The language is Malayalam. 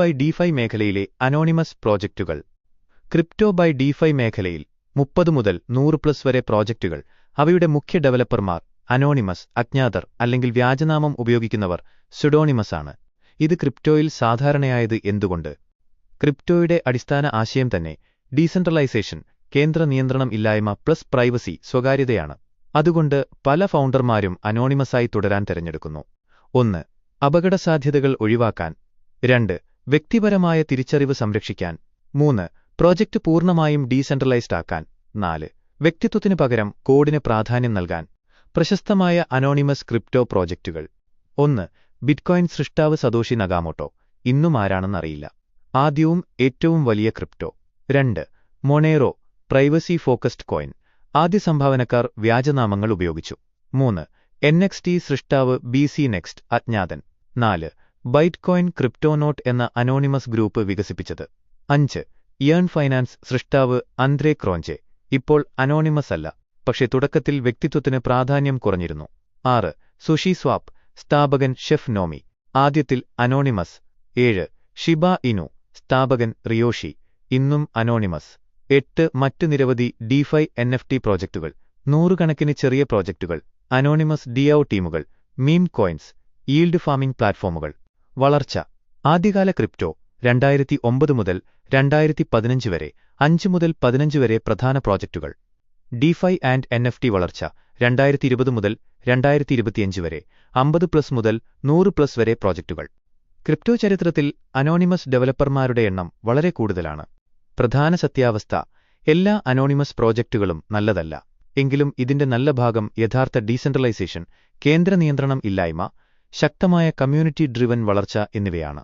ബൈ ഡിഫൈ മേഖലയിലെ അനോണിമസ് പ്രോജക്റ്റുകൾ. ക്രിപ്റ്റോ ബൈ ഡിഫൈ മേഖലയിൽ 30 മുതൽ 100+ വരെ പ്രോജക്റ്റുകൾ. അവയുടെ മുഖ്യ ഡെവലപ്പർമാർ അനോണിമസ്, അജ്ഞാതർ അല്ലെങ്കിൽ വ്യാജനാമം ഉപയോഗിക്കുന്നവർ സ്യൂഡോണിമസ് ആണ്. ഇത് ക്രിപ്റ്റോയിൽ സാധാരണയായത് എന്തുകൊണ്ട്? ക്രിപ്റ്റോയുടെ അടിസ്ഥാന ആശയം തന്നെ ഡീസെൻട്രലൈസേഷൻ, കേന്ദ്ര നിയന്ത്രണം ഇല്ലായ്മ പ്ലസ് പ്രൈവസി, സ്വകാര്യതയാണ്. അതുകൊണ്ട് പല ഫൗണ്ടർമാരും അനോണിമസായി തുടരാൻ തിരഞ്ഞെടുക്കുന്നു. 1. അപകടസാധ്യതകൾ ഒഴിവാക്കാൻ. 2. വ്യക്തിപരമായ തിരിച്ചറിവ് സംരക്ഷിക്കാൻ. 3. പ്രോജക്റ്റ് പൂർണ്ണമായും ഡീസെൻട്രലൈസ്ഡ് ആക്കാൻ. 4. വ്യക്തിത്വത്തിന് പകരം കോഡിന് പ്രാധാന്യം നൽകാൻ. പ്രശസ്തമായ അനോണിമസ് ക്രിപ്റ്റോ പ്രോജക്റ്റുകൾ. 1. ബിറ്റ്കോയിൻ സൃഷ്ടാവ് സതോഷി നകാമോട്ടോ. ഇന്നും ആരാണെന്നറിയില്ല. ആദ്യവും ഏറ്റവും വലിയ crypto. 2. Monero, privacy focused coin. ആദ്യ സംഭാവനക്കാർ വ്യാജനാമങ്ങൾ ഉപയോഗിച്ചു. 3. NXT സൃഷ്ടാവ് BC നെക്സ്റ്റ്, അജ്ഞാതൻ. 4. ബൈറ്റ്കോയിൻ ക്രിപ്റ്റോനോട്ട് എന്ന അനോണിമസ് ഗ്രൂപ്പ് വികസിപ്പിച്ചത്. 5. ഇയേൺ ഫൈനാൻസ് സൃഷ്ടാവ് അന്ദ്രേ ക്രോഞ്ചെ. ഇപ്പോൾ അനോണിമസ് അല്ല, പക്ഷേ തുടക്കത്തിൽ വ്യക്തിത്വത്തിന് പ്രാധാന്യം കുറഞ്ഞിരുന്നു. 6. സുഷി സ്വാപ്പ്, സ്ഥാപകൻ ഷെഫ് നോമി. ആദ്യത്തിൽ അനോണിമസ്. 7. ഷിബ ഇനു, സ്ഥാപകൻ റിയോഷി. ഇന്നും അനോണിമസ്. 8. മറ്റ് നിരവധി ഡിഫൈ NFT പ്രോജക്റ്റുകൾ. നൂറുകണക്കിന് ചെറിയ പ്രോജക്റ്റുകൾ. അനോണിമസ് DAO ടീമുകൾ, മീം കോയിൻസ്, ഈൽഡ് ഫാമിംഗ് പ്ലാറ്റ്ഫോമുകൾ. വളർച്ച. ആദ്യകാല ക്രിപ്റ്റോ 2009 മുതൽ 2015 വരെ 5 മുതൽ 15 വരെ പ്രധാന പ്രോജക്റ്റുകൾ. ഡിഫൈ ആൻഡ് NFT വളർച്ച 2020 മുതൽ 2025 വരെ 50+ മുതൽ 100+ വരെ പ്രോജക്റ്റുകൾ. ക്രിപ്റ്റോ ചരിത്രത്തിൽ അനോണിമസ് ഡെവലപ്പർമാരുടെ എണ്ണം വളരെ കൂടുതലാണ്. പ്രധാന സത്യാവസ്ഥ: എല്ലാ അനോണിമസ് പ്രോജക്റ്റുകളും നല്ലതല്ല. എങ്കിലും ഇതിന്റെ നല്ല ഭാഗം യഥാർത്ഥ ഡീസെൻട്രലൈസേഷൻ, കേന്ദ്ര നിയന്ത്രണം ഇല്ലായ്മ, ശക്തമായ കമ്മ്യൂണിറ്റി ഡ്രിവൻ വളർച്ച എന്നിവയാണ്.